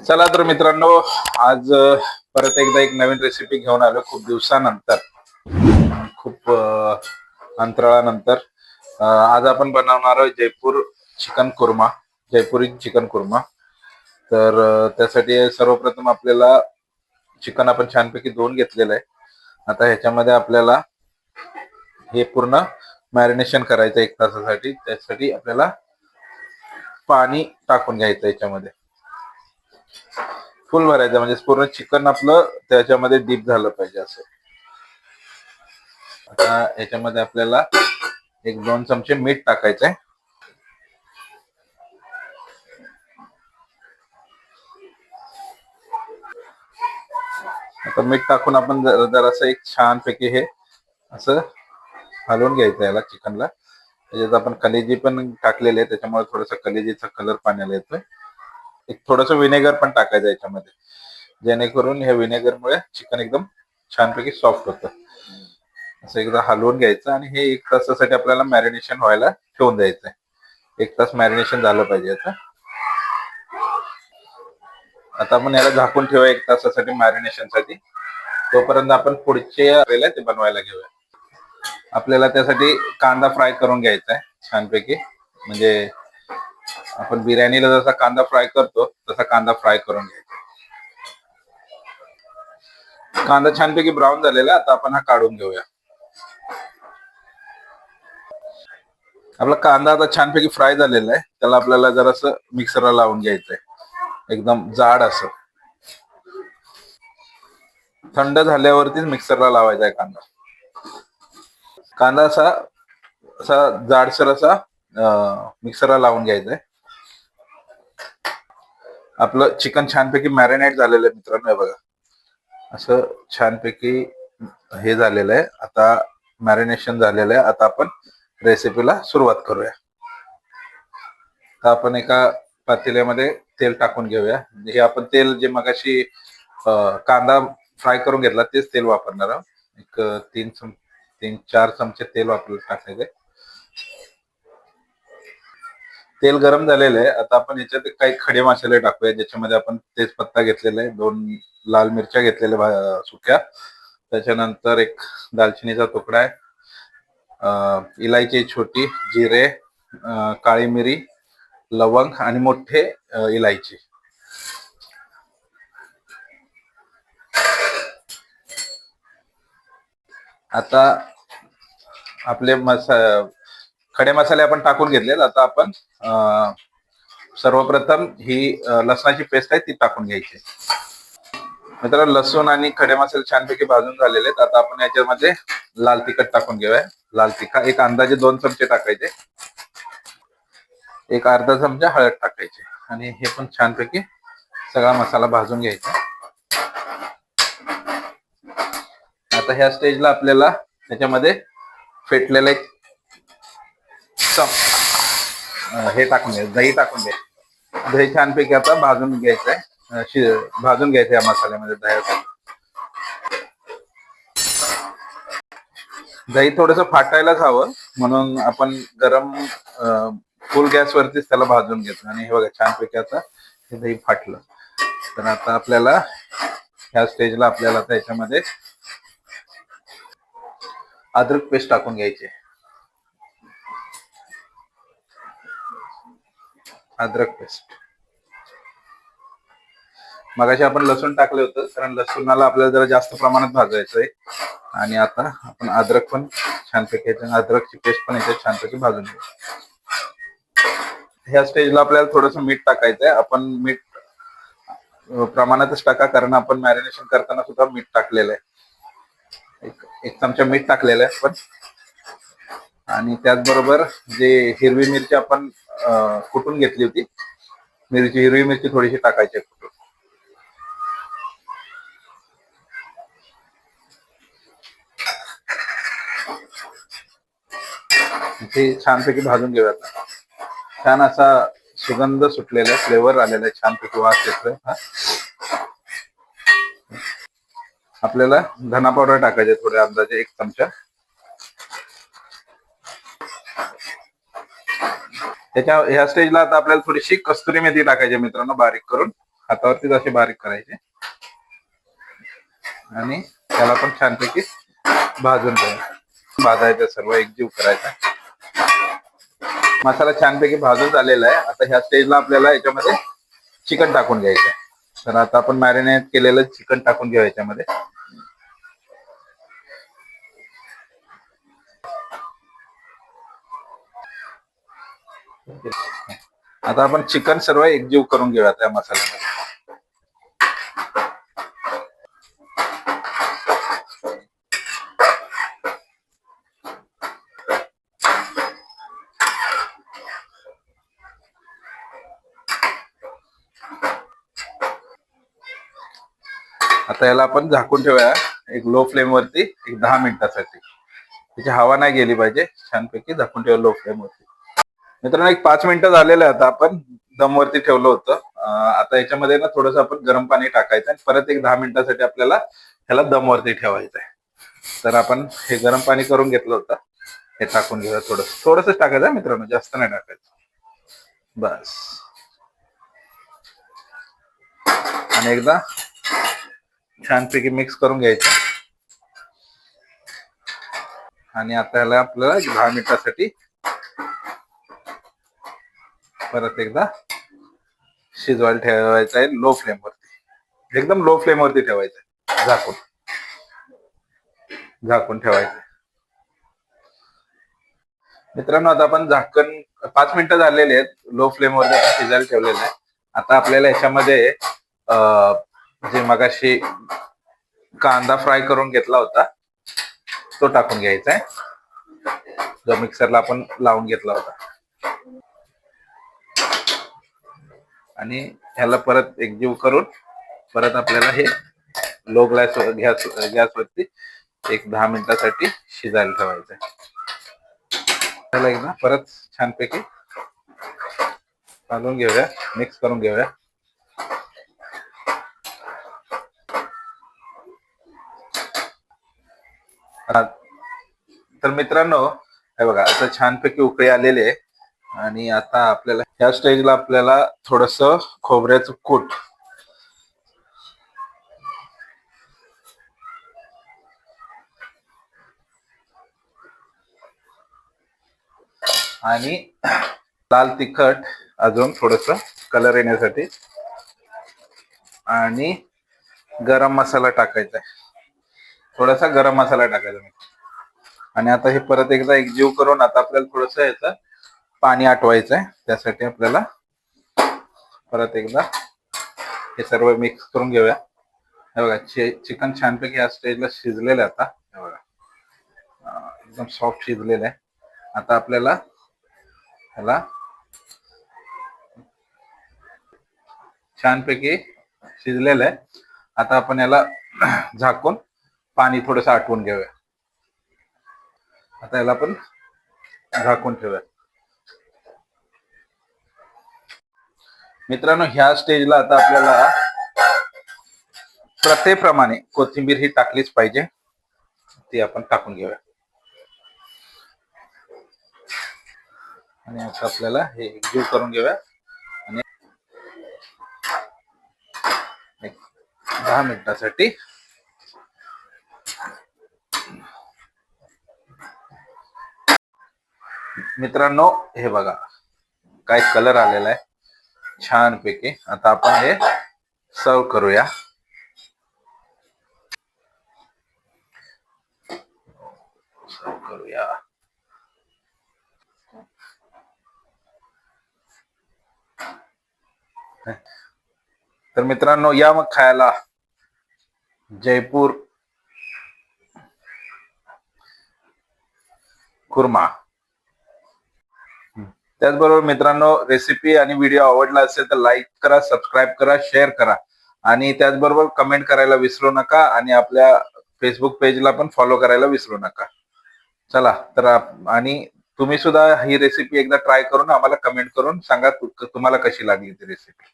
चला तर मित्रांनो, आज परत एकदा एक नवीन रेसिपी घेऊन आलो खूप दिवसानंतर. खूप अंतराळानंतर. आज आपण बनवणार आहोत जयपुरी चिकन कुर्मा. तर त्यासाठी सर्वप्रथम आपल्याला चिकन आपण छानपैकी धुवून घेतलेलं आहे. आता ह्याच्यामध्ये आपल्याला हे पूर्ण मॅरिनेशन करायचं 1 तासासाठी. त्यासाठी आपल्याला पाणी टाकून घ्यायचं याच्यामध्ये. फुल भरायचं म्हणजे पूर्ण चिकन आपलं त्याच्यामध्ये डीप झालं पाहिजे असं. आता याच्यामध्ये आपल्याला 1-2 चमचे मीठ टाकायचंय. आता मीठ टाकून आपण जरासं एक छानपैकी हे असं हलवून घ्यायचं याला चिकनला. त्याच्यात आपण कलेजी पण टाकलेले आहे, त्याच्यामुळे थोडासा कलेजीचा कलर पाण्याला येतोय. एक थोडंसं विनेगर पण टाकायचं याच्यामध्ये, जेणेकरून ह्या विनेगरमुळे चिकन एकदम छानपैकी सॉफ्ट होतं. असं एकदा हलवून घ्यायचं आणि हे 1 तासासाठी आपल्याला मॅरिनेशन व्हायला ठेवून द्यायचंय. 1 तास मॅरिनेशन झालं पाहिजे आता. आता आपण याला झाकून ठेवूया 1 तासासाठी मॅरिनेशनसाठी. तोपर्यंत आपण पुढचे ते बनवायला घेऊया. आपल्याला त्यासाठी कांदा फ्राय करून घ्यायचा आहे छानपैकी. म्हणजे आपण बिर्याणीला जसा कांदा फ्राय करतो तसा कांदा फ्राय करून घ्यायचा. कांदा छानपैकी ब्राऊन झालेला, आता आपण हा काढून घेऊया. आपला कांदा आता छानपैकी फ्राय झालेला आहे. त्याला आपल्याला जरासं मिक्सरला लावून घ्यायचंय, एकदम जाड असं. थंड झाल्यावरतीच मिक्सरला लावायचा आहे कांदा. कांदा असा असा जाडसर असा मिक्सरला लावून घ्यायचा आहे. आपलं चिकन छानपैकी मॅरिनेट झालेलं आहे मित्रांनो. हे बघा असं छानपैकी हे झालेलं आहे. आता मॅरिनेशन झालेलं आहे. आता आपण रेसिपीला सुरुवात करूया. तर आपण एका पातेल्यामध्ये तेल टाकून घेऊया. हे आपण तेल जे मगाशी कांदा फ्राय करून घेतला तेच तेल वापरणार आहोत. एक 3-4 चमचे तेल टाकायचे. तेल गरम झालेलं आहे. आता आपण याच्यात काही खडे मसाले टाकूया, ज्याच्यामध्ये आपण तेजपत्ता घेतलेला आहे, 2 लाल मिरच्या घेतलेल्या सुक्या, त्याच्यानंतर एक दालचिनीचा तुकडा आहे, इलायची छोटी, जिरे, काळी मिरी, लवंग आणि मोठे इलायची. आता आपले खडे मसाले आपण टाकून घेतलेत. आता आपण सर्वप्रथम ही लसणाची पेस्ट आहे ती टाकून घ्यायची. मित्रांनो, लसूण आणि खडे मसाले छानपैकी भाजून झालेले आहेत. आता आपण याच्यामध्ये लाल तिखट टाकून घेऊया. लाल तिखट एक अंदाजे 2 चमचे टाकायचे. एक अर्धा चमचा हळद टाकायची आणि हे पण छानपैकी सगळा मसाला भाजून घ्यायचा. आता ह्या स्टेजला आपल्याला त्याच्यामध्ये फेटलेलं एक हे टाकून घ्यायचं, दही टाकून घ्यायचं. दही छानपैकी आता भाजून घ्यायचंय. भाजून घ्यायचं या मसाल्यामध्ये दह्यासाठी. दही थोडस फाटायलाच हवं, म्हणून आपण गरम फुल गॅसवरतीच त्याला भाजून घेतो. आणि हे बघा छानपैकी आता हे दही फाटलं. तर आता आपल्याला ह्या स्टेजला आपल्याला त्याच्यामध्ये अद्रक पेस्ट टाकून घ्यायची. अद्रक पेस्ट. मगाशी आपण लसूण टाकलं होतं, कारण लसूणाला आपल्याला जरा जास्त प्रमाणात भाजायचंय. आणि आता आपण अद्रक पण छानपैकी, अद्रकची पेस्ट पण याच्यात छानपैकी भाजून घेऊ. ह्या स्टेजला आपल्याला थोडंसं मीठ टाकायचंय. आपण मीठ प्रमाणातच टाका, कारण आपण मॅरिनेशन करताना सुद्धा मीठ टाकलेलं आहे. एक चमचा मीठ टाकलेलं आहे आपण. आणि त्याचबरोबर जे हिरवी मिरची आपण कुटून घेतली होती, हिरवी मिरची थोडीशी टाकायची कुटून. ते छानपैकी भाजून घेऊयात. छान असा सुगंध सुटलेला, फ्लेवर आलेला आहे, छानपैकी वास येतोय. आपल्याला धना पावडर टाकायचे थोडे, अंदाजे 1 चमचा. ह्या स्टेजला आता आपल्याला थोडीशी कस्तुरी मेथी टाकायची मित्रांनो, बारीक करून. हातावरतीच असे बारीक करायचे आणि त्याला पण छानपैकी भाजून घ्यायचं. भाजायचं, सर्व एकजीव करायचा. मसाला छानपैकी भाजून झालेला आहे. आता ह्या स्टेजला आपल्याला याच्यामध्ये चिकन टाकून घ्यायचं. तर आता आपण मॅरिनेट केलेलं चिकन टाकून घेऊ याच्यामध्ये. आता आपण चिकन सर्व एकजीव करून घेऊया त्या मसाल्यामध्ये. आता याला आपण झाकून ठेवूया एक लो फ्लेम वरती, एक 10 मिनिटासाठी. त्याची हवा नाही गेली पाहिजे. छानपैकी झाकून ठेवूया लो फ्लेम वरती. मित्रांनो, एक 5 मिनिटं झालेले. आता आपण दम वरती ठेवलं होतं. आता याच्यामध्ये ना थोडंसं आपण गरम पाणी टाकायचं आणि परत एक 10 मिनिटासाठी आपल्याला ह्याला दम वरती ठेवायचं आहे. तर आपण हे गरम पाणी करून घेतलं होतं, हे टाकून घेऊया. थोडंसंच टाकायचं मित्रांनो, जास्त नाही टाकायचं. बस. आणि एकदा छानपैकी मिक्स करून घ्यायचं. आणि आता ह्याला आपल्याला 10 मिनिटासाठी परत एकदा शिजवायला ठेवायचं आहे लो फ्लेम वरती. एकदम लो फ्लेम वरती ठेवायचं आहे. झाकून ठेवायचं. मित्रांनो, आता आपण झाकण 5 मिनिटं झालेले आहेत. लो फ्लेम वरती आपण शिजायला ठेवलेलं आहे. आता आपल्याला याच्यामध्ये जे मगाशी कांदा फ्राय करून घेतला होता तो टाकून घ्यायचा आहे, जो मिक्सरला आपण लावून घेतला होता. आणि ह्याला परत एकजीव करून परत आपल्याला हे लो गॅसवरती एक 10 मिनिटासाठी शिजायला ठेवायचं आहे. त्याला एकदा परत छानपैकी घालून घेऊया, मिक्स करून घेऊया. तर मित्रांनो, हे बघा आता छानपैकी उकळी आलेली आहे. आणि आता आपल्याला ह्या स्टेजला आपल्याला थोडस खोबऱ्याचं कूट आणि लाल तिखट अजून थोडस कलर येण्यासाठी आणि गरम मसाला टाकायचा आहे. थोडासा गरम मसाला टाकायचा. आणि आता हे परत एकदा एकजीव करून आता आपल्याला थोडस याचं पाणी आटवायचं आहे. त्यासाठी आपल्याला परत एकदा हे सर्व मिक्स करून घेऊया. हे बघा, चिकन छानपैकी या स्टेजला शिजलेलं आहे. आता हे बघा, एकदम सॉफ्ट शिजलेलं आहे. आता आपल्याला ह्याला छानपैकी शिजलेलं आहे. आता आपण याला झाकून पाणी थोडंसं आटवून घेऊया. आता याला आपण झाकून ठेवूया. मित्रांनो, ह्या स्टेजला आता आपल्याला प्रथेप्रमाणे कोथिंबीर ही टाकलीच पाहिजे, ती आपण टाकून घेऊया. आणि आता आपल्याला हे एकजीव करून घेऊया आणि 10 मिनिटासाठी मित्रांनो, हे बघा काय कलर आलेला आहे छानपैकी. आता आपण हे सर्व करूया. तर मित्रांनो, या मग खायला जयपूर कुर्मा. त्याचबरोबर मित्रांनो, रेसिपी आणि व्हिडिओ आवडला असेल तर लाईक करा, सबस्क्राईब करा, शेअर करा आणि त्याचबरोबर कमेंट करायला विसरू नका. आणि आपल्या फेसबुक पेजला पण फॉलो करायला विसरू नका. चला तर आणि तुम्ही सुद्धा ही रेसिपी एकदा ट्राय करून आम्हाला कमेंट करून सांगा तुम्हाला कशी लागली ती रेसिपी.